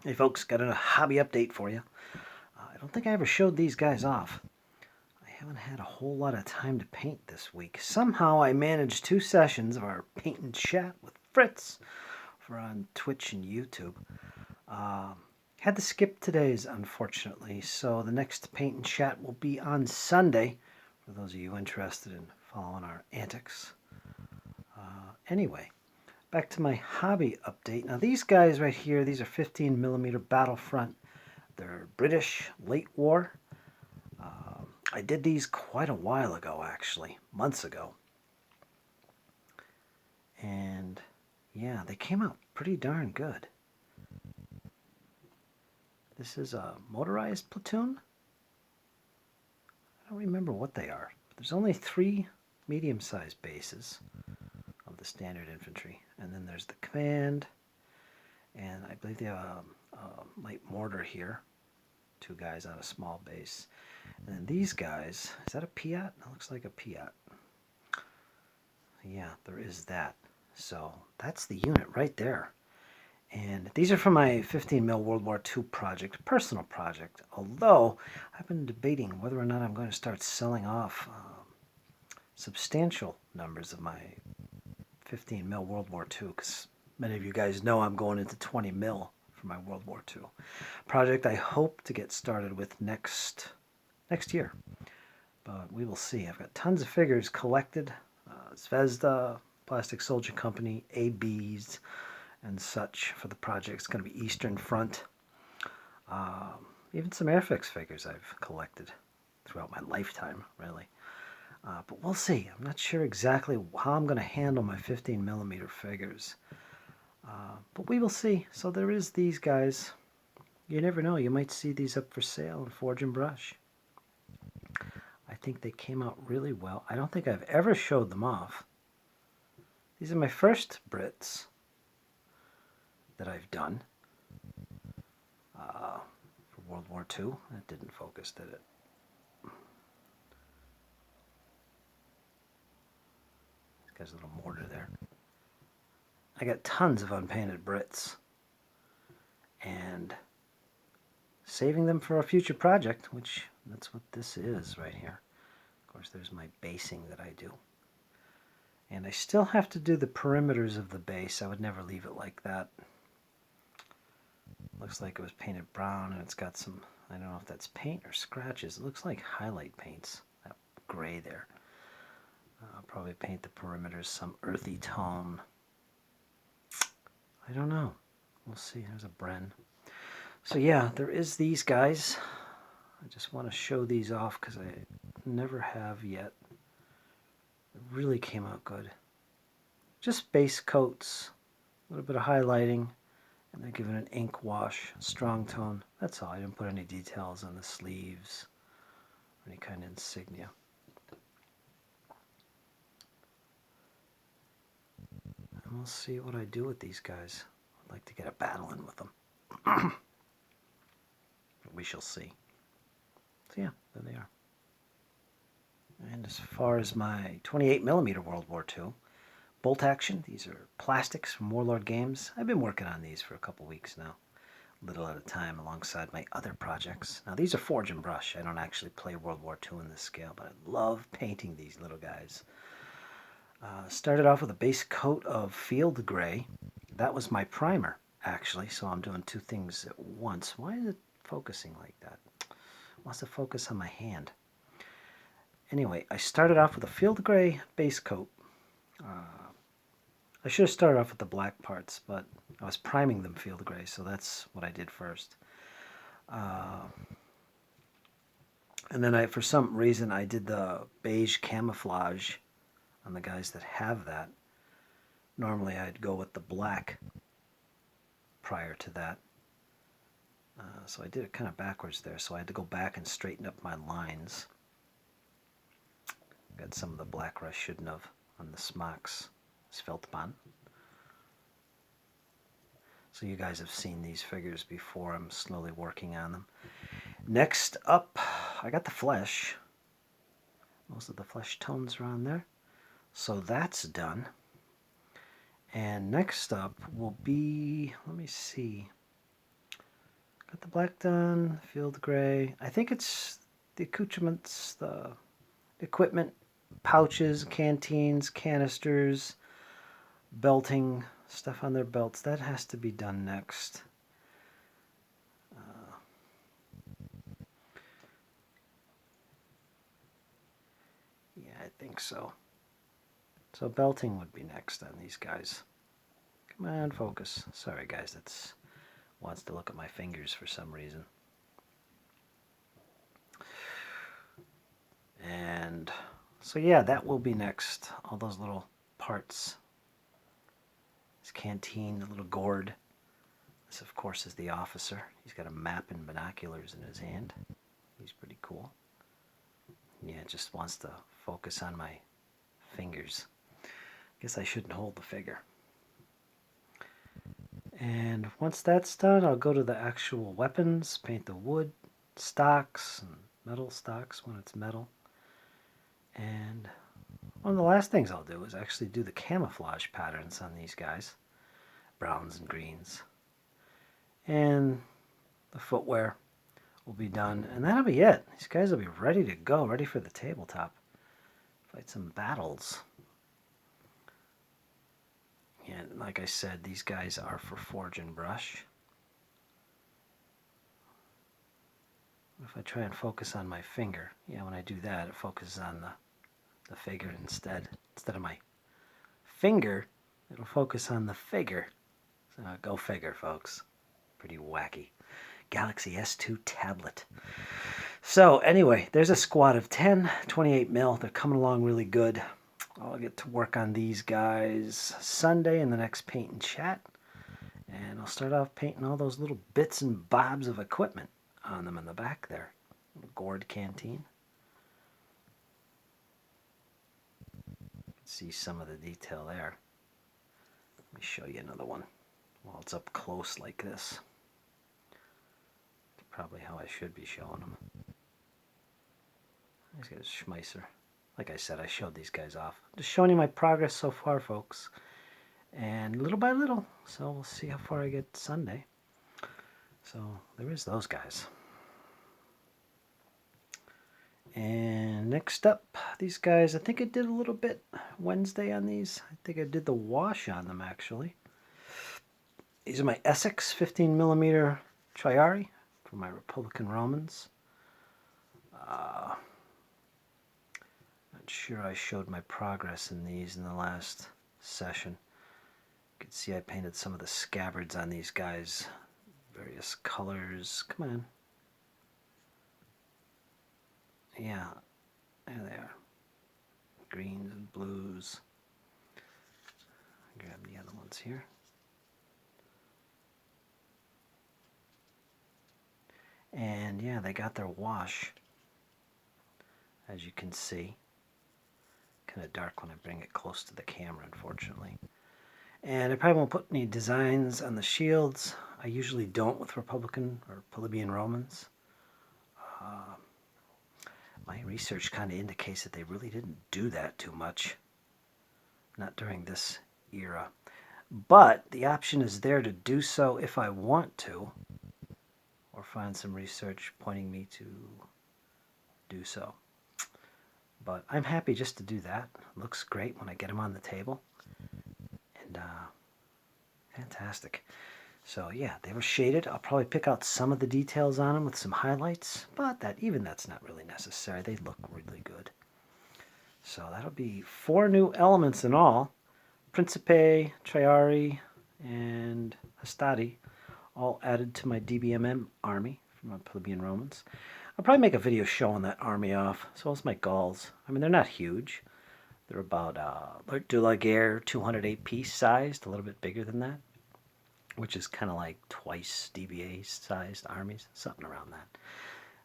Hey folks, got a hobby update for you. I don't think I ever showed these guys off. I haven't had a whole lot of time to paint this week. Somehow I managed 2 sessions of our paint and chat with Fritz for on Twitch and YouTube. Had to skip today's, unfortunately, so the next paint and chat will be on Sunday, for those of you interested in following our antics. Anyway, back to my hobby update. Now these guys right here, these are 15mm Battlefront. They're British, late war. I did these quite a while ago, actually, months ago. And yeah, they came out pretty darn good. This is a motorized platoon. I don't remember what they are. But there's only 3 medium-sized bases of the standard infantry. And then there's the command. And I believe they have a light mortar here. 2 guys on a small base. And then these guys, is that a Piat? That looks like a Piat. Yeah, there is that. So that's the unit right there. And these are from my 15mm World War II project, personal project. Although I've been debating whether or not I'm going to start selling off substantial numbers of my 15mm World War II, because many of you guys know I'm going into 20mm for my World War II project. I hope to get started with next year, but we will see. I've got tons of figures collected. Zvezda, Plastic Soldier Company, ABs, and such for the project. It's going to be Eastern Front. Even some Airfix figures I've collected throughout my lifetime, really. But we'll see. I'm not sure exactly how I'm going to handle my 15mm figures. But we will see. So there is these guys. You never know. You might see these up for sale in Forge and Brush. I think they came out really well. I don't think I've ever showed them off. These are my first Brits that I've done for World War II. That didn't focus, did it? This guy's a little mortar there. I got tons of unpainted Brits. And saving them for a future project, which that's what this is right here. Of course, there's my basing that I do. And I still have to do the perimeters of the base. I would never leave it like that. Looks like it was painted brown, and it's got some, I don't know if that's paint or scratches. It looks like highlight paints, that gray there. I'll probably paint the perimeters some earthy tone. I don't know. We'll see. There's a Bren. So yeah, there is these guys. I just want to show these off because I never have yet. It really came out good. Just base coats, a little bit of highlighting, and they're given an ink wash, strong tone. That's all. I didn't put any details on the sleeves or any kind of insignia. And we'll see what I do with these guys. I'd like to get a battle in with them. We shall see. So yeah, there they are. And as far as my 28mm World War II, bolt action, these are plastics from Warlord Games. I've been working on these for a couple weeks now, a little at a time alongside my other projects. Now these are Forge and Brush. I don't actually play World War II in this scale, but I love painting these little guys. Started off with a base coat of field gray. That was my primer, actually, so I'm doing 2 things at once. Why is it focusing like that? It wants to focus on my hand. Anyway, I started off with a field gray base coat. I should have started off with the black parts, but I was priming them field gray, so that's what I did first. And then for some reason, I did the beige camouflage on the guys that have that. Normally, I'd go with the black prior to that. So I did it kind of backwards there, so I had to go back and straighten up my lines. Got some of the black where I shouldn't have on the smocks. Sveltbahn. So you guys have seen these figures before. I'm slowly working on them. Next up, I got the flesh. Most of the flesh tones are on there. So that's done. And next up will be, let me see. the black done, field gray. I think it's the accoutrements, the equipment, pouches, canteens, canisters, belting, stuff on their belts. That has to be done next. Yeah, I think so. So belting would be next on these guys. Come on, focus. Sorry, guys, that's wants to look at my fingers for some reason. And so yeah, that will be next. All those little parts. This canteen, the little gourd. This, of course, is the officer. He's got a map and binoculars in his hand. He's pretty cool. Yeah, it just wants to focus on my fingers. Guess I shouldn't hold the figure. And once that's done, I'll go to the actual weapons, paint the wood stocks and metal stocks when it's metal. And one of the last things I'll do is actually do the camouflage patterns on these guys. Browns and greens. And the footwear will be done. And that'll be it. These guys will be ready to go, ready for the tabletop. Fight some battles. And like I said, these guys are for forge and brush. If I try and focus on my finger, yeah, when I do that, it focuses on the figure instead. Instead of my finger, it'll focus on the figure. So go figure, folks. Pretty wacky. Galaxy S2 tablet. So anyway, there's a squad of 10, 28 mil. They're coming along really good. I'll get to work on these guys Sunday in the next paint and chat. And I'll start off painting all those little bits and bobs of equipment on them in the back there. Little gourd canteen. See some of the detail there. Let me show you another one while it's up close like this. Probably how I should be showing them. He's got a Schmeisser. Like I said, I showed these guys off. Just showing you my progress so far, folks. And little by little. So we'll see how far I get Sunday. So there is those guys. And next up, these guys, I think I did a little bit Wednesday on these. I think I did the wash on them, actually. These are my Essex 15mm Triari for my Republican Romans. Not sure I showed my progress in these in the last session. You can see I painted some of the scabbards on these guys. Various colors. Come on. Yeah, there they are. Greens and blues. Grab the other ones here. And yeah, they got their wash, as you can see. Kind of dark when I bring it close to the camera, unfortunately. And I probably won't put any designs on the shields. I usually don't with Republican or Plebeian Romans. My research kind of indicates that they really didn't do that too much. Not during this era. But the option is there to do so if I want to. Or find some research pointing me to do so. But I'm happy just to do that. Looks great when I get them on the table. And fantastic. So yeah, they were shaded. I'll probably pick out some of the details on them with some highlights, but that's not really necessary. They look really good. So that'll be 4 new elements in all. Principe, Triari, and Hastati, all added to my DBMM army from my Plebeian Romans. I'll probably make a video showing that army off, as well as my Gauls. I mean, they're not huge. They're about de la Guerre 208 piece sized, a little bit bigger than that, which is kind of like twice DBA sized armies, something around that.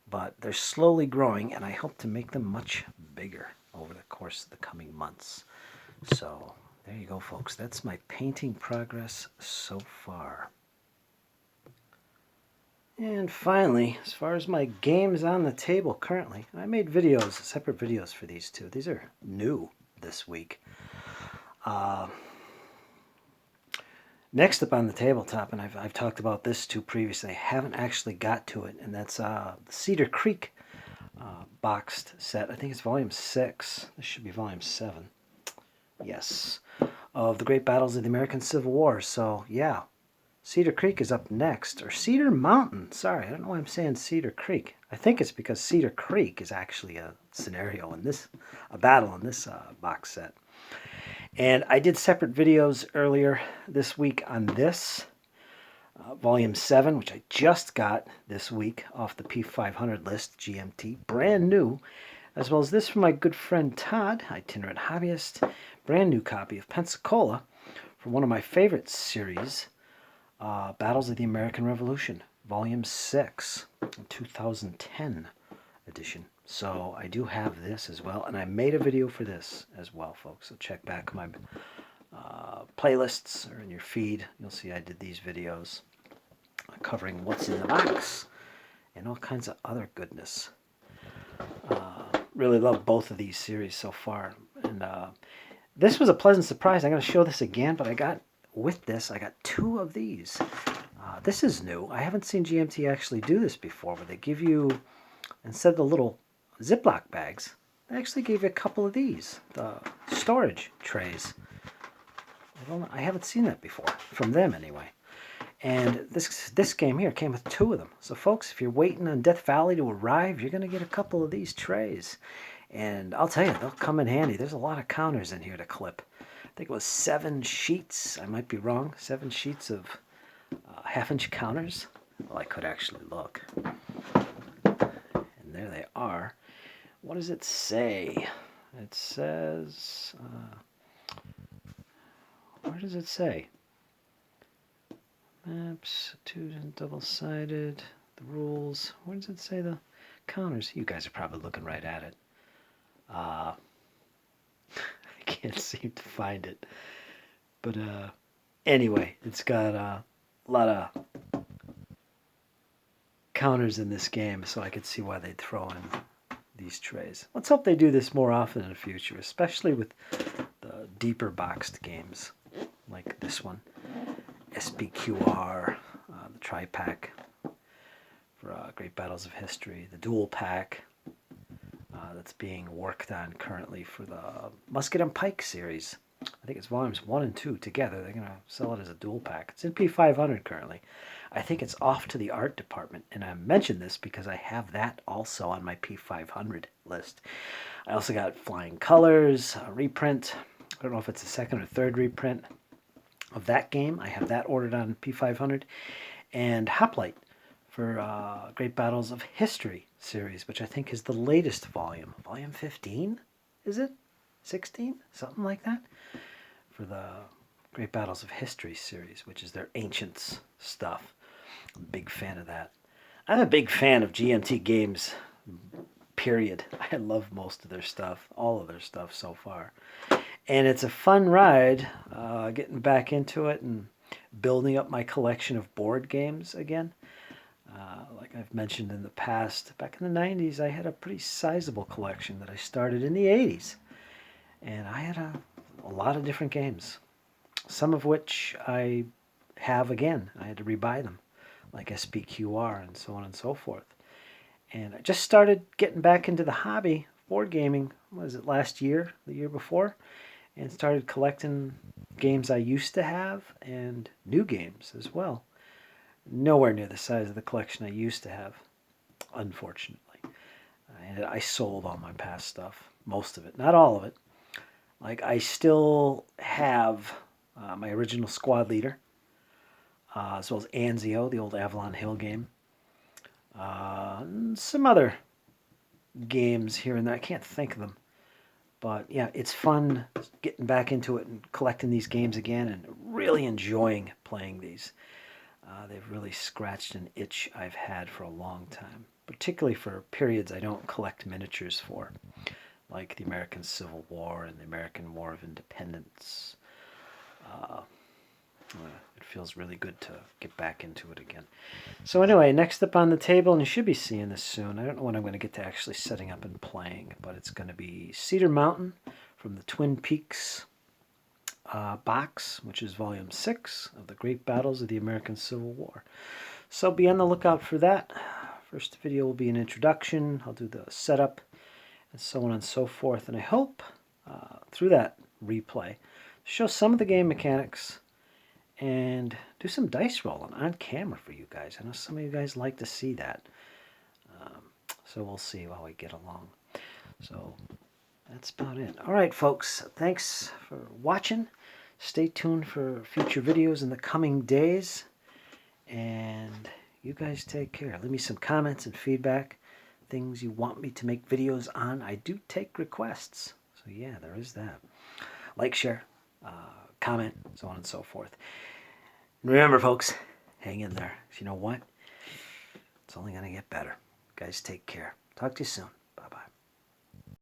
But they're slowly growing, and I hope to make them much bigger over the course of the coming months. So there you go, folks. That's my painting progress so far. And finally, as far as my games on the table currently, I made videos, separate videos for these two. These are new this week. Next up on the tabletop, and I've talked about this too previously, I haven't actually got to it, and that's the Cedar Creek boxed set. I think it's volume 6. This should be volume 7. Yes. Of the Great Battles of the American Civil War. So, yeah. Cedar Creek is up next. Or Cedar Mountain. Sorry, I don't know why I'm saying Cedar Creek. I think it's because Cedar Creek is actually a scenario in this, a battle in this box set. And I did separate videos earlier this week on this. Volume 7, which I just got this week off the P500 list, GMT, brand new, as well as this from my good friend Todd, itinerant hobbyist, brand new copy of Pensacola from one of my favorite series, Battles of the American Revolution, Volume 6, 2010 edition. So I do have this as well, and I made a video for this as well, folks, so check back my playlists or in your feed. You'll see I did these videos covering what's in the box and all kinds of other goodness. Really love both of these series so far, and this was a pleasant surprise. I'm going to show this again, but I got 2 of these. This is new. I haven't seen GMT actually do this before, where they give you, instead of the little Ziploc bags, they actually gave you a couple of these, the storage trays. I haven't seen that before, from them anyway. And this game here came with 2 of them. So folks, if you're waiting on Death Valley to arrive, you're going to get a couple of these trays. And I'll tell you, they'll come in handy. There's a lot of counters in here to clip. I think it was 7 sheets. I might be wrong. 7 sheets of half-inch counters. Well, I could actually look. And there they are. What does it say? It says... where does it say? Maps, 2 double-sided, the rules. Where does it say the counters? You guys are probably looking right at it. I can't seem to find it. But anyway, it's got a lot of counters in this game, so I could see why they'd throw in these trays. Let's hope they do this more often in the future, especially with the deeper boxed games like this one. SPQR, the tri-pack for Great Battles of History, the dual pack that's being worked on currently for the Musket and Pike series. I think it's volumes 1 and 2 together. They're going to sell it as a dual pack. It's in P500 currently. I think it's off to the art department, and I mentioned this because I have that also on my P500 list. I also got Flying Colors, a reprint. I don't know if it's a second or third reprint of that game. I have that ordered on P500. And Hoplite for Great Battles of History series, which I think is the latest volume. Volume 15, is it? 16? Something like that. For the Great Battles of History series, which is their Ancients stuff. I'm a big fan of that. I'm a big fan of GMT games, period. I love most of their stuff, all of their stuff so far. And it's a fun ride, getting back into it and building up my collection of board games again. Like I've mentioned in the past, back in the 90s, I had a pretty sizable collection that I started in the 80s. And I had a lot of different games, some of which I have again. I had to rebuy them, like SPQR and so on and so forth. And I just started getting back into the hobby, board gaming, was it last year, the year before? And started collecting games I used to have and new games as well. Nowhere near the size of the collection I used to have, unfortunately. And I sold all my past stuff, most of it, not all of it. Like, I still have my original Squad Leader, as well as Anzio, the old Avalon Hill game. And some other games here and there. I can't think of them. But yeah, it's fun getting back into it and collecting these games again and really enjoying playing these. They've really scratched an itch I've had for a long time, particularly for periods I don't collect miniatures for, like the American Civil War and the American War of Independence. It feels really good to get back into it again. So anyway, next up on the table, and you should be seeing this soon. I don't know when I'm going to get to actually setting up and playing, but it's going to be Cedar Mountain from the Twin Peaks box, which is Volume 6 of the Great Battles of the American Civil War. So be on the lookout for that. First video will be an introduction. I'll do the setup and so on and so forth. And I hope through that replay show some of the game mechanics and do some dice rolling on camera for you guys. I know some of you guys like to see that. So we'll see while we get along. So that's about it. All right, folks. Thanks for watching. Stay tuned for future videos in the coming days. And you guys take care. Leave me some comments and feedback. Things you want me to make videos on. I do take requests. So yeah, there is that. Like, share, comment, so on and so forth. And remember, folks, hang in there. 'Cause you know what? It's only going to get better. Guys, take care. Talk to you soon. Bye-bye.